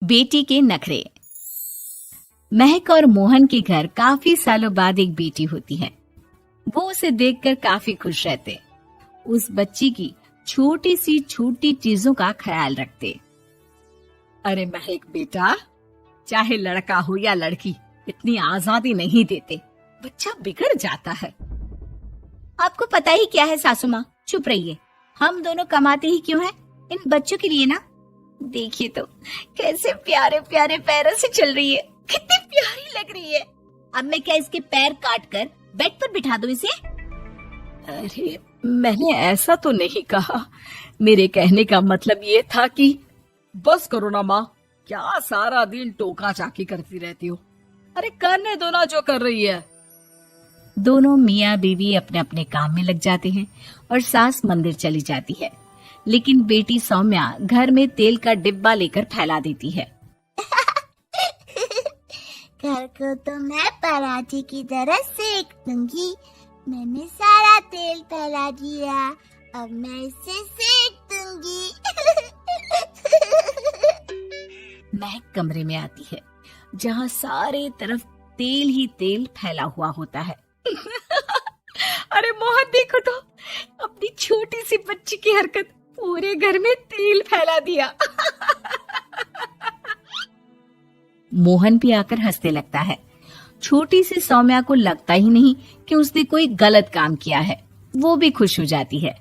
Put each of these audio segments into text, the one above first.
बेटी के नखरे। महक और मोहन के घर काफी सालों बाद एक बेटी होती है। वो उसे देखकर काफी खुश रहते। उस बच्ची की छोटी सी छोटी चीजों का ख्याल रखते। अरे महक बेटा, चाहे लड़का हो या लड़की, इतनी आजादी नहीं देते, बच्चा बिगड़ जाता है। आपको पता ही क्या है सासू माँ, चुप रहिए। हम दोनों कमाते ही क्यों हैं? इन बच्चों के लिए ना। देखिए तो कैसे प्यारे प्यारे पैरों से चल रही है, कितनी प्यारी लग रही है। अब मैं क्या इसके पैर काट कर बेड पर बिठा दूं इसे? अरे मैंने ऐसा तो नहीं कहा। मेरे कहने का मतलब ये था कि बस करो ना माँ, क्या सारा दिन टोका चाकी करती रहती हो। अरे करने दो ना जो कर रही है। दोनों मियाँ बीवी अपने अपने काम में लग जाते हैं और सास मंदिर चली जाती है। लेकिन बेटी सौम्या घर में तेल का डिब्बा लेकर फैला देती है। घर को तो मैं पराठे की तरह सेक दूंगी। मैंने सारा तेल फैला दिया, अब मैं इसे सेक दूंगी। महक कमरे में आती है जहाँ सारे तरफ तेल ही तेल फैला हुआ होता है। अरे मोहन देखो तो, अपनी छोटी सी बच्ची की हरकत, पूरे घर में तेल फैला दिया। मोहन भी आकर हंसने लगता है। छोटी सी सौम्या को लगता ही नहीं कि उसने कोई गलत काम किया है। वो भी खुश हो जाती है।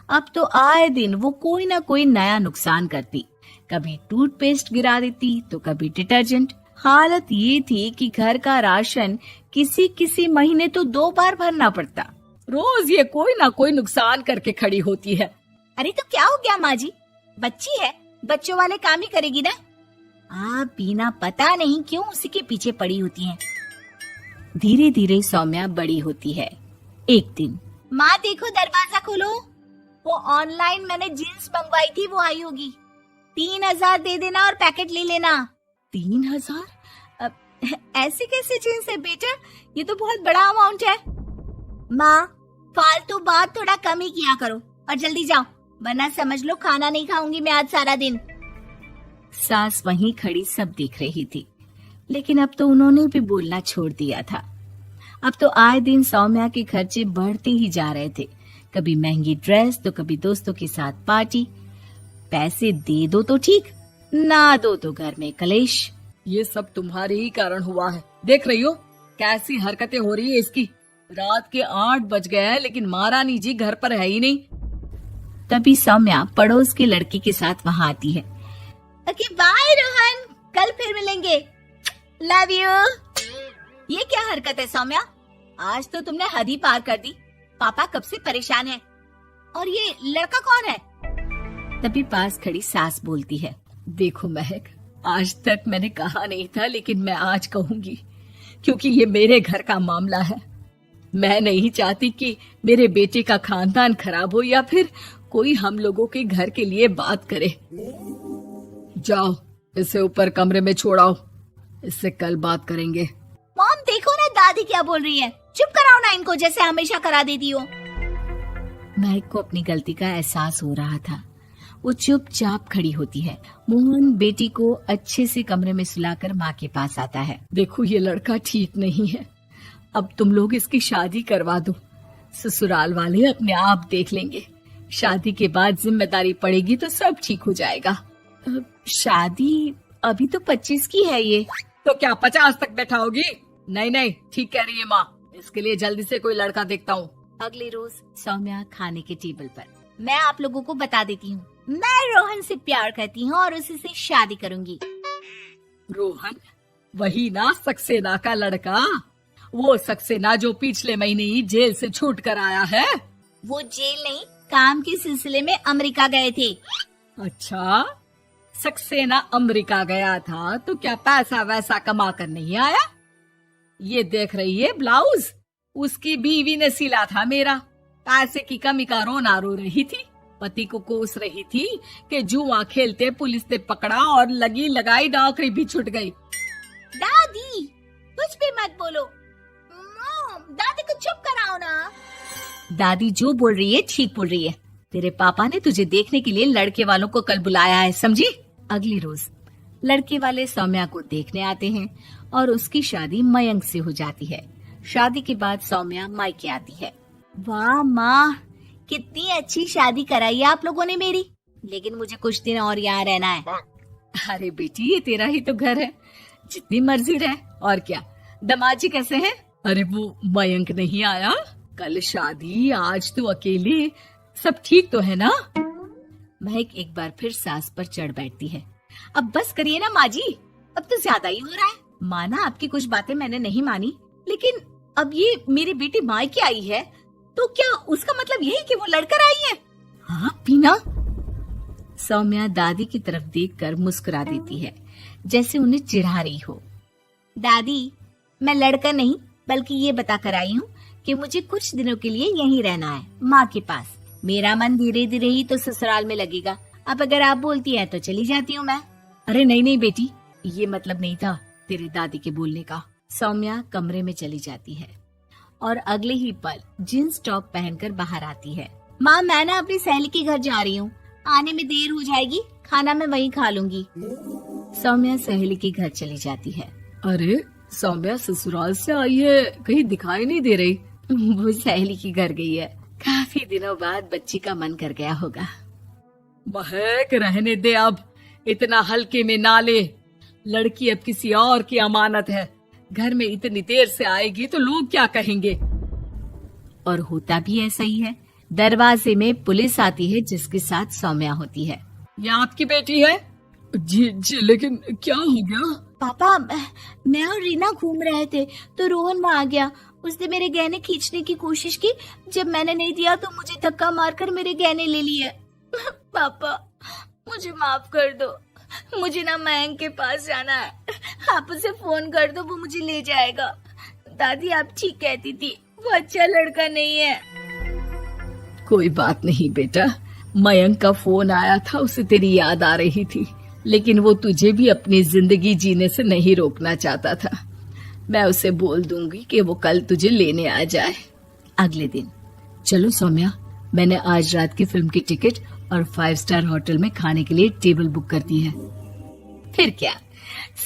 अब तो आए दिन वो कोई ना कोई नया नुकसान करती। कभी टूथपेस्ट गिरा देती तो कभी डिटर्जेंट। हालत ये थी कि घर का राशन किसी किसी महीने तो 2 बार भरना पड़ता। रोज ये कोई ना कोई नुकसान करके खड़ी होती है। अरे तो क्या हो गया माँ जी, बच्ची है, बच्चों वाले काम ही करेगी ना। आप बिना पता नहीं क्यों उसी के पीछे पड़ी होती हैं। धीरे धीरे सौम्या बड़ी होती है। एक दिन, माँ देखो दरवाजा खोलो, वो ऑनलाइन मैंने जीन्स मंगवाई थी, वो आई होगी। 3000 दे देना और पैकेट ले लेना। 3000? ऐसी कैसी जीन्स है बेटा, ये तो बहुत बड़ा अमाउंट है। माँ फालतू बात थोड़ा कम ही किया करो और जल्दी जाओ, वरना समझ लो खाना नहीं खाऊंगी मैं आज सारा दिन। सास वहीं खड़ी सब देख रही थी, लेकिन अब तो उन्होंने भी बोलना छोड़ दिया था। अब तो आए दिन सौम्या के खर्चे बढ़ते ही जा रहे थे। कभी महंगी ड्रेस तो कभी दोस्तों के साथ पार्टी। पैसे दे दो तो ठीक, ना दो तो घर में कलेश। ये सब तुम्हारे ही कारण हुआ है। देख रही हो कैसी हरकतें हो रही है इसकी। रात के 8 बज गए हैं लेकिन महारानी जी घर पर है ही नहीं। तभी सौम्या पड़ोस के लड़की के साथ वहाँ आती है। ओके बाय रोहन, कल फिर मिलेंगे, लव यू। ये क्या हरकत है सौम्या, आज तो तुमने हद ही पार कर दी। पापा कब से परेशान है। और ये लड़का कौन है? तभी पास खड़ी सास बोलती है, देखो महक, आज तक मैंने कहा नहीं था लेकिन मैं आज कहूंगी, क्योंकि ये मेरे घर का मामला है। मैं नहीं चाहती कि मेरे बेटे का खानदान खराब हो या फिर कोई हम लोगों के घर के लिए बात करे। जाओ इसे ऊपर कमरे में छोड़ाओ, इससे कल बात करेंगे। मॉम देखो ना दादी क्या बोल रही है, चुप कराओ ना इनको, जैसे हमेशा करा देती हो। महक को अपनी गलती का एहसास हो रहा था। वो चुपचाप खड़ी होती है। मोहन बेटी को अच्छे से कमरे में सुलाकर माँ के पास आता है। देखो ये लड़का ठीक नहीं है, अब तुम लोग इसकी शादी करवा दो। ससुराल वाले अपने आप देख लेंगे। शादी के बाद जिम्मेदारी पड़ेगी तो सब ठीक हो जाएगा। शादी अभी तो 25 की है ये। तो क्या 50 तक बैठाओगी? नहीं नहीं, ठीक कह रही है माँ, इसके लिए जल्दी से कोई लड़का देखता हूँ। अगले रोज सौम्या खाने के टेबल पर, मैं आप लोगों को बता देती हूँ, मैं रोहन से प्यार करती हूँ और उसी से शादी करूंगी। रोहन? वही ना सक्सेना का लड़का, वो सक्सेना जो पिछले महीने ही जेल से छूट कर आया है। वो जेल नहीं, काम के सिलसिले में अमेरिका गए थे। अच्छा, सक्सेना अमेरिका गया था तो क्या पैसा वैसा कमा कर नहीं आया? ये देख रही है ब्लाउज, उसकी बीवी ने सिला था मेरा। पैसे की कमी का रोना रो रही थी, पति को कोस रही थी कि जुआ खेलते पुलिस ने पकड़ा और लगी लगाई नौकरी भी छूट गई। दादी कुछ भी मत बोलो। मॉम, दादी को चुप कराओ ना। दादी जो बोल रही है ठीक बोल रही है। तेरे पापा ने तुझे देखने के लिए लड़के वालों को कल बुलाया है, समझी? अगली रोज लड़के वाले सौम्या को देखने आते हैं और उसकी शादी मयंक से हो जाती है। शादी के बाद सौम्या मायके आती है। वाह माँ, कितनी अच्छी शादी कराई है आप लोगों ने मेरी। लेकिन मुझे कुछ दिन और यहाँ रहना है। अरे बेटी, ये तेरा ही तो घर है, जितनी मर्जी रह। और क्या, दामाद जी कैसे हैं? अरे वो मयंक नहीं आया, कल शादी, आज तो अकेले, सब ठीक तो है ना? महक एक बार फिर सास पर चढ़ बैठती है। अब बस करिए ना माँ जी, अब तो ज्यादा ही हो रहा है। माना आपकी कुछ बातें मैंने नहीं मानी, लेकिन अब ये मेरी बेटी मायके आई है तो क्या उसका मतलब यही कि वो लड़कर आई है? हाँ पीना। सौम्या दादी की तरफ देखकर मुस्कुरा देती है, जैसे उन्हें चिढ़ा रही हो। दादी, मैं लड़कर नहीं बल्कि ये बता कर आई हूँ कि मुझे कुछ दिनों के लिए यहीं रहना है, माँ के पास। मेरा मन धीरे धीरे ही तो ससुराल में लगेगा। अब अगर आप बोलती है तो चली जाती हूँ मैं। अरे नहीं नहीं बेटी, ये मतलब नहीं था तेरे दादी के बोलने का। सौम्या कमरे में चली जाती है और अगले ही पल जींस टॉप पहनकर बाहर आती है। माँ, मैं ना अपनी सहेली के घर जा रही हूँ, आने में देर हो जाएगी, खाना मैं वहीं खा लूंगी। सौम्या सहेली के घर चली जाती है। अरे सौम्या ससुराल से आई है, कहीं दिखाई नहीं दे रही। वो सहेली के घर गई है, काफी दिनों बाद बच्ची का मन कर गया होगा। महक, रहने दे अब, इतना हल्के में ना ले। लड़की अब किसी और की अमानत है, घर में इतनी देर से आएगी तो लोग क्या कहेंगे। और होता भी ऐसा ही है। दरवाजे में पुलिस आती है जिसके साथ सौम्या होती है। ये आपकी बेटी है? जी जी, लेकिन क्या हो गया? पापा, मैं और रीना घूम रहे थे तो रोहन वहाँ आ गया। उसने मेरे गहने खींचने की कोशिश की, जब मैंने नहीं दिया तो मुझे धक्का मारकर मेरे गहने ले लिए। पापा, मुझे माफ कर दो, मुझे ना मयंक के पास जाना है। आप उसे फोन कर दो, वो मुझे ले जाएगा। दादी आप ठीक कहती थी, वो अच्छा लड़का नहीं है। कोई बात नहीं बेटा, मयंक का फोन आया था, उसे तेरी याद आ रही थी, लेकिन वो तुझे भी अपनी जिंदगी जीने से नहीं रोकना चाहता था। मैं उसे बोल दूंगी कि वो कल तुझे लेने आ जाए। अगले दिन, चलो सौम्या, मैंने आज रात की फिल्म की टिकट और 5 स्टार होटल में खाने के लिए टेबल बुक कर दी है। फिर क्या,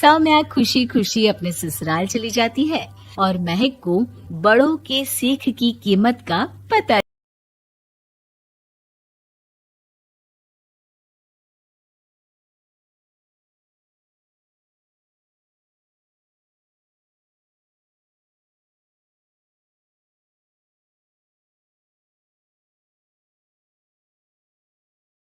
सौम्या खुशी खुशी अपने ससुराल चली जाती है और महक को बड़ों के सीख की कीमत का पता